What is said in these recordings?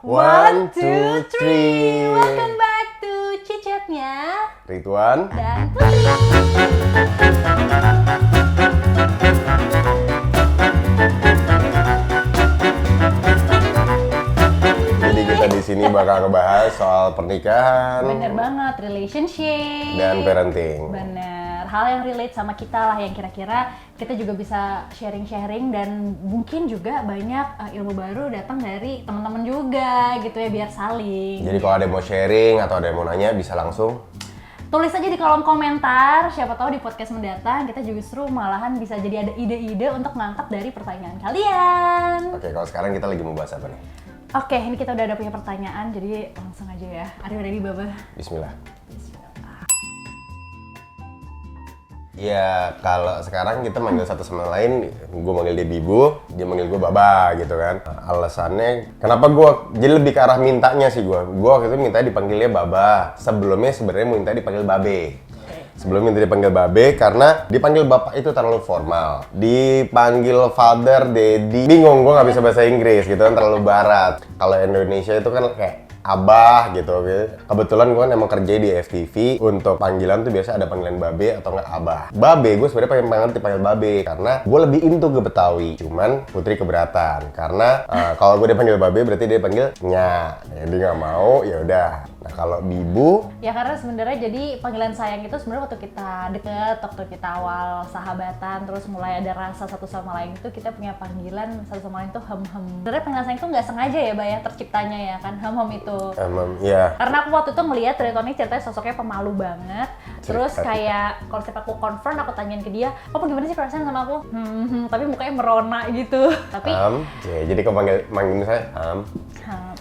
One, two, three. Welcome back to Cicetnya Ridwan dan Putri. Jadi kita di sini bakal ngebahas soal pernikahan. Bener banget, relationship Dan parenting. Bener, hal yang relate sama kita lah, yang kira-kira kita juga bisa sharing-sharing dan mungkin juga banyak ilmu baru datang dari teman-teman juga gitu ya, biar saling. Jadi kalau ada yang mau sharing atau ada yang mau nanya bisa langsung Tulis aja di kolom komentar, siapa tahu di podcast mendatang kita justru malahan bisa jadi ada ide-ide untuk ngangkat dari pertanyaan kalian. Oke, kalau sekarang kita lagi mau bahas apa nih? Oke, ini kita udah ada punya pertanyaan, jadi langsung aja ya. Are you ready, Baba? Bismillah. Ya, kalau sekarang kita manggil satu sama lain, gue manggil dia Bibu, dia manggil gue Baba gitu kan. Alasannya, kenapa gue jadi lebih ke arah mintanya sih gue. Gue waktu itu minta dipanggilnya Baba, sebelumnya sebenarnya minta dipanggil Babe. Sebelum minta dipanggil Babe karena dipanggil Bapak itu terlalu formal. Dipanggil Father, Daddy, bingung gue nggak bisa bahasa Inggris gitu kan, terlalu barat. Kalau Indonesia itu kan kayak Abah gitu. Kebetulan gue kan emang kerja di FTV, untuk panggilan tuh biasa ada panggilan Babe atau nggak Abah. Babe, gue sebenarnya pengen banget dipanggil Babe karena gue lebih into ke Betawi. Cuman Putri keberatan karena kalau gue dipanggil Babe berarti dia panggil Nya. Jadi nggak mau, ya udah. Nah kalau Bibu, Ya karena sebenarnya jadi panggilan sayang itu sebenarnya waktu kita deket, waktu kita awal sahabatan, terus mulai ada rasa satu sama lain itu kita punya panggilan satu sama lain tuh hem-hem. Sebenarnya panggilan sayang itu nggak sengaja ya, Bay, ya, terciptanya ya kan, hem-hem itu. ya Karena aku waktu itu ngelihat Ridwan ini ceritanya sosoknya pemalu banget. Terus kayak kalau setiap aku confront, aku tanyain ke dia, kamu gimana sih perasaan sama aku? Tapi mukanya merona gitu. Tapi ya, jadi kau manggil saya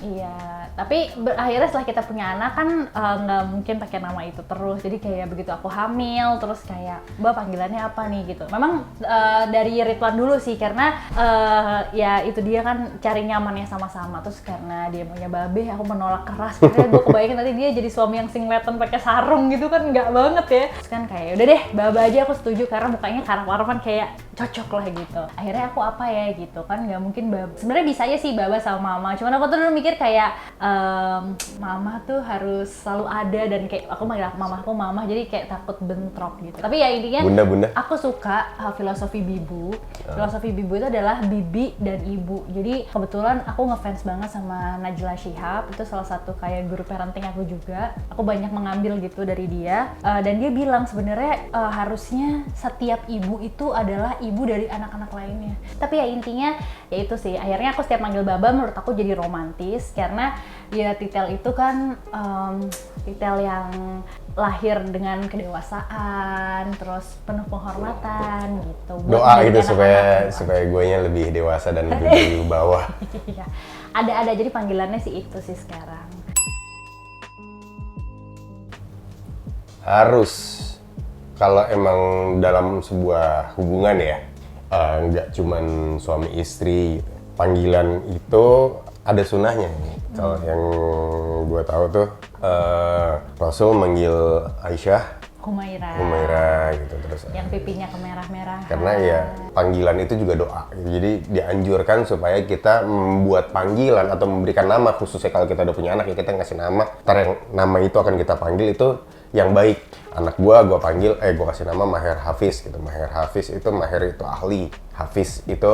iya. Tapi akhirnya setelah kita punya anak kan nggak mungkin pakai nama itu terus. Jadi kayak begitu aku hamil, terus kayak, Mbak panggilannya apa nih gitu. Memang dari Ridwan dulu sih, karena ya itu dia kan cari nyamannya sama-sama. Terus karena dia maunya Babe, aku menolak keras. Karena gue kebayangin nanti dia jadi suami yang singleton pakai sarung gitu kan, nggak banget ya. Terus kan kayak udah deh, Baba aja aku setuju karena mukanya karak-karakan kayak cocok lah gitu. Akhirnya aku apa ya gitu kan, nggak mungkin Baba. Sebenarnya bisa aja sih Baba sama Mama. Cuman aku tuh dulu mikir kayak Mama tuh harus selalu ada, dan kayak aku manggil mamaku Mama, jadi kayak takut bentrok gitu. Tapi ya intinya Bunda. aku suka filosofi Bibu. Filosofi Bibu itu adalah bibi dan ibu. Jadi kebetulan aku ngefans banget sama Najla Shihab, itu salah satu kayak guru parenting aku juga. Aku banyak mengambil gitu dari dia. Dan dia bilang sebenarnya harusnya setiap ibu itu adalah ibu dari anak-anak lainnya. Tapi ya intinya ya itu sih. Akhirnya aku setiap manggil Baba menurut aku jadi romantis, karena ya titel itu kan titel yang lahir dengan kedewasaan, terus penuh penghormatan gitu. Doa gitu supaya guenya lebih dewasa dan lebih di bawah. Iya. Ada jadi panggilannya sih itu sih sekarang. Harus, kalau emang dalam sebuah hubungan ya, nggak cuman suami istri gitu. Panggilan itu ada sunahnya nih. Kalau yang gue tahu tuh Rasul manggil Aisyah Humaira gitu, terus yang pipinya kemerah-merah. karena ya panggilan itu juga doa gitu. Jadi dianjurkan supaya kita membuat panggilan atau memberikan nama, khususnya kalau kita udah punya anak ya kita ngasih nama. Ntar yang nama itu akan kita panggil itu yang baik. Anak gua panggil, gua kasih nama Maher Hafiz gitu. Maher Hafiz itu, Maher itu ahli, Hafiz itu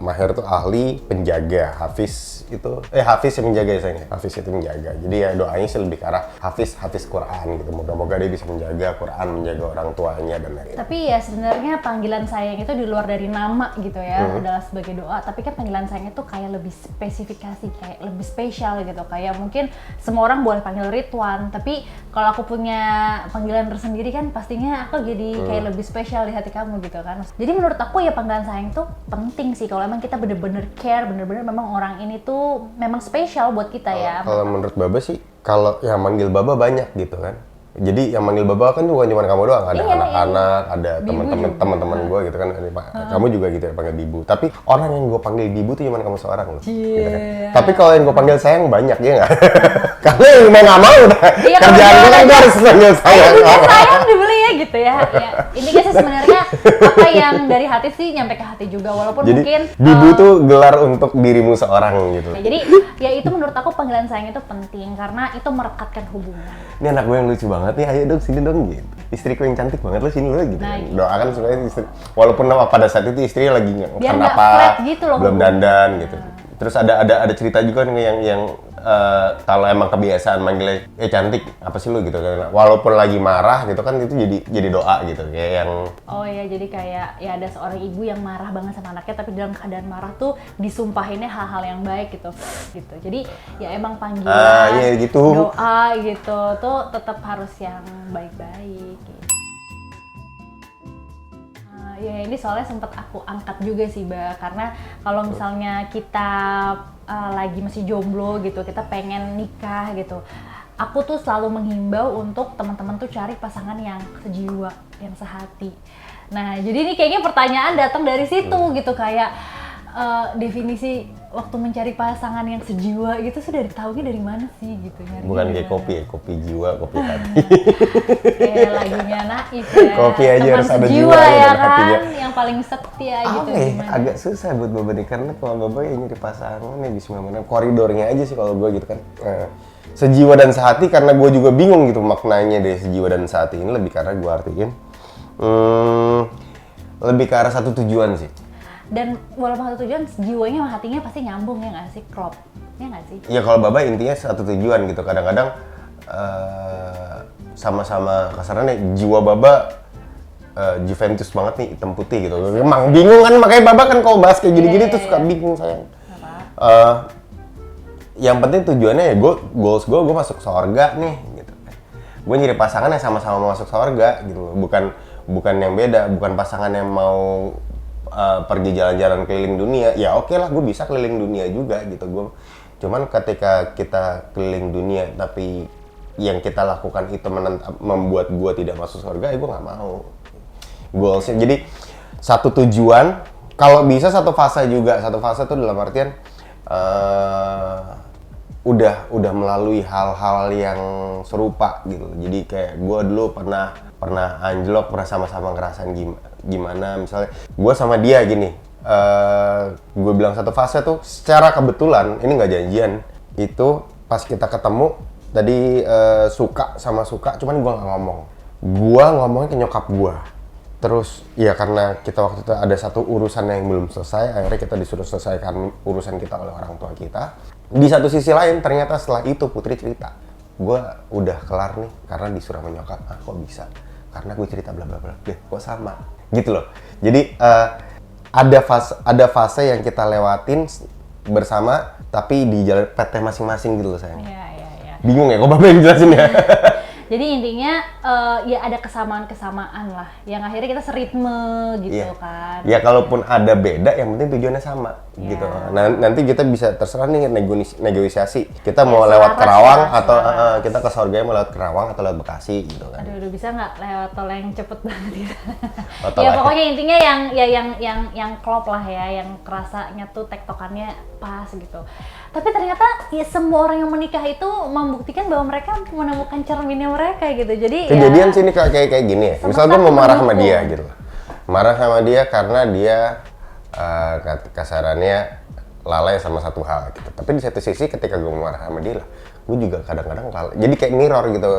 Maher itu ahli penjaga, Hafiz itu Hafiz yang menjaga ya sayangnya. Hafiz itu menjaga. Jadi ya doanya sih lebih ke arah Hafiz Quran gitu. Moga-moga dia bisa menjaga Quran, menjaga orang tuanya dan lain-lain. Tapi ya sebenarnya panggilan sayang itu di luar dari nama gitu ya, adalah sebagai doa. Tapi kan panggilan sayang itu kayak lebih spesifikasi, kayak lebih spesial gitu. Kayak mungkin semua orang boleh panggil Ridwan, tapi kalau aku punya panggilan tersendiri kan pastinya aku jadi kayak lebih spesial di hati kamu gitu kan. Jadi menurut aku ya panggilan sayang tuh penting sih kalau emang kita bener-bener care, bener-bener memang orang ini tuh memang spesial buat kita ya. Kalau menurut Baba sih, kalau yang manggil Baba banyak gitu kan. Jadi yang manggil Baba kan bukan cuma kamu doang, ada anak-anak, ada teman-teman gue gitu kan. Kamu juga gitu ya panggil Bibu. Tapi orang yang gue panggil Bibu tuh cuma kamu seorang loh. Gitu kan. Tapi kalau yang gue panggil sayang banyak ya nggak? Karena yang mau nggak mau, kerjaan gue kan gue harus panggil sayang. Sayang dibeli ya gitu. gitu ya. Ya intinya sih sebenarnya apa yang dari hati sih nyampe ke hati juga, walaupun Jadi mungkin Bibu tuh gelar untuk dirimu seorang gitu. ya, jadi ya itu menurut aku panggilan sayang itu penting karena itu merekatkan hubungan. Ini anak gue yang lucu banget nih, ayo dong sini dong gitu. Istriku yang cantik banget lo sini lo gitu. Nah, gitu. Doakan supaya istri, walaupun pada saat itu istrinya lagi Biar nggak kenapa flat gitu loh belum hubungan. dandan gitu. Terus ada cerita juga nih yang kalau emang kebiasaan manggilnya cantik apa sih lo gitu kan. Walaupun lagi marah gitu kan itu jadi doa gitu kayak yang Oh ya, jadi kayak ya ada seorang ibu yang marah banget sama anaknya, tapi dalam keadaan marah tuh disumpahinnya hal-hal yang baik gitu. Jadi ya emang panggilan, iya gitu. doa gitu tuh tetap harus yang baik-baik. Gitu. Ya ini soalnya sempet aku angkat juga sih, Mbak, karena kalau misalnya kita lagi masih jomblo gitu, kita pengen nikah gitu, aku tuh selalu menghimbau untuk teman-teman tuh cari pasangan yang sejiwa, yang sehati. Nah, jadi ini kayaknya pertanyaan datang dari situ gitu, kayak definisi waktu mencari pasangan yang sejiwa gitu sudah tahunya dari mana sih gitu, nyari. Bukan kayak kopi ya, kopi jiwa, kopi hati. Kayak lagunya Naif ya. Kopi aja Teman harus ada sejiwa jiwa ya dan kan, hatinya. yang paling setia gitu gimana? Agak susah buat Baba nih, karena kalau Baba yang nyari pasangan ya bisa mana koridornya aja sih kalau gue gitu kan. Sejiwa dan sehati karena gue juga bingung gitu maknanya deh sejiwa dan sehati ini, lebih karena gue artiin lebih ke arah satu tujuan sih. Dan walaupun satu tujuan, jiwanya sama hatinya pasti nyambung ya nggak sih, klop? Ya nggak sih? Ya kalau Baba intinya satu tujuan gitu. Kadang-kadang sama-sama kasarannya jiwa Baba Juventus banget nih, hitam putih gitu. Emang bingung kan, makanya Baba kan kalau bahas kayak gini-gini tuh suka bingung sayang. Yang penting tujuannya ya goals gue masuk surga nih gitu. Gue nyari pasangan yang sama-sama masuk surga gitu. Bukan yang beda, bukan pasangan yang mau pergi jalan-jalan keliling dunia. Ya oke lah, gue bisa keliling dunia juga gitu. Cuman ketika kita keliling dunia tapi yang kita lakukan itu membuat gue tidak masuk surga, ya gue nggak mau. Goalsnya jadi satu tujuan, kalau bisa satu fase juga. Satu fase tuh dalam artian udah melalui hal-hal yang serupa gitu. Jadi kayak gue dulu pernah anjlok, pernah sama-sama ngerasain gimana misalnya gue sama dia gini. Gue bilang satu fase tuh secara kebetulan, ini nggak janjian, itu pas kita ketemu tadi suka sama suka, cuman gue nggak ngomong. Gue ngomongnya ke nyokap gue. Terus ya karena kita waktu itu ada satu urusan yang belum selesai, akhirnya kita disuruh selesaikan urusan kita oleh orang tua kita. Di satu sisi lain ternyata setelah itu Putri cerita, gue udah kelar nih karena disuruh sama nyokap. Kok bisa? Karena gue cerita bla bla bla. Deh, kok sama? Gitu loh. Jadi ada fase yang kita lewatin bersama, tapi di jalan PT masing-masing gitu loh sayang. Iya. Bingung ya, kok Bapak yang jelasin ya? Jadi intinya ya ada kesamaan-kesamaan lah, yang akhirnya kita seritme gitu kan. Ya kalaupun ada beda, yang penting tujuannya sama gitu. Nah, nanti kita bisa terserah nih negosiasi. Kita mau lewat Kerawang atau kita ke surga mau lewat Kerawang atau lewat Bekasi gitu kan. Aduh, bisa nggak lewat tol yang cepet banget gitu. Tol Ya lain. pokoknya intinya yang klop lah ya, yang kerasanya tuh tektokannya pas gitu. Tapi ternyata ya semua orang yang menikah itu membuktikan bahwa mereka menemukan cerminnya mereka gitu. Jadi kejadian ya, sini kayak gini ya. Misal semesta gue mau marah sama mendukung. dia gitu. Marah sama dia karena dia kasarannya lalai sama satu hal gitu. Tapi di satu sisi ketika gue marah sama dia lah, gue juga kadang-kadang lalai. Jadi kayak mirror gitu.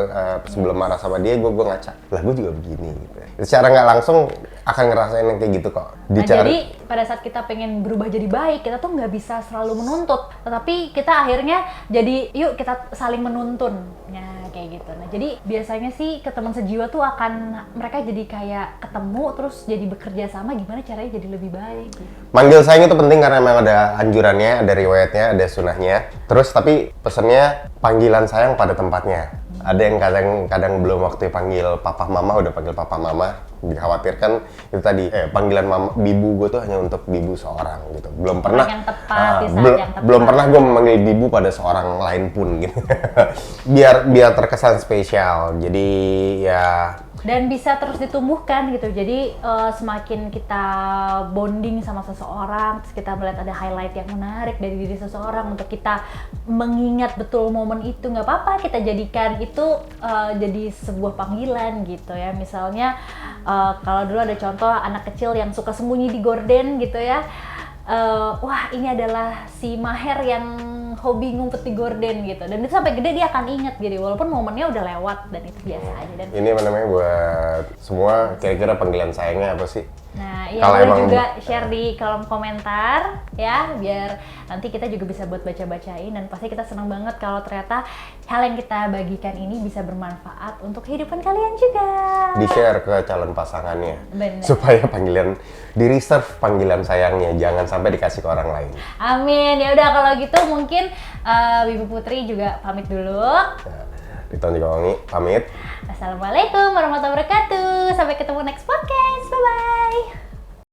Sebelum marah sama dia, gue ngaca. Lah gue juga begini gitu. Secara nggak langsung akan ngerasain yang kayak gitu kok. Nah, jadi pada saat kita pengen berubah jadi baik, kita tuh nggak bisa selalu menuntut, tetapi kita akhirnya jadi yuk kita saling menuntun, ya kayak gitu. Nah jadi biasanya sih ke teman sejiwa tuh akan mereka jadi kayak ketemu terus jadi bekerja sama gimana caranya jadi lebih baik. Gitu. Manggil sayang itu penting karena memang ada anjurannya, ada riwayatnya, ada sunahnya. Terus tapi pesannya panggilan sayang pada tempatnya. Ada yang kadang belum waktu panggil papa mama, udah panggil papa mama. Dikhawatirkan itu tadi panggilan mama, bibu gue tuh hanya untuk bibu seorang gitu. Belum pernah yang tepat, di saat yang tepat. belum pernah gue memanggil bibu pada seorang lain pun gitu. biar terkesan spesial. Jadi ya dan bisa terus ditumbuhkan gitu. Jadi semakin kita bonding sama seseorang, terus kita melihat ada highlight yang menarik dari diri seseorang untuk kita mengingat betul momen itu, nggak apa-apa kita jadikan itu jadi sebuah panggilan gitu ya. Misalnya kalau dulu ada contoh anak kecil yang suka sembunyi di gorden gitu ya. Wah ini adalah si Maher yang hobi ngumpet di gorden gitu, dan itu sampai gede dia akan inget gitu walaupun momennya udah lewat dan itu biasa aja. Dan Ini apa namanya buat semua, kira-kira panggilan sayangnya apa sih? nah iya, Kalau boleh emang- juga share di kolom komentar ya, biar nanti kita juga bisa buat baca-bacain, dan pasti kita senang banget kalau ternyata hal yang kita bagikan ini bisa bermanfaat untuk kehidupan kalian juga. Di-share ke calon pasangannya. Bener. Supaya panggilan, di-reserve panggilan sayangnya, jangan sampai dikasih ke orang lain. Amin. Ya udah kalau gitu mungkin Bibi Putri juga pamit dulu. Nah, Riton juga wangi, pamit. Assalamualaikum warahmatullahi wabarakatuh. Sampai ketemu next podcast. Bye bye.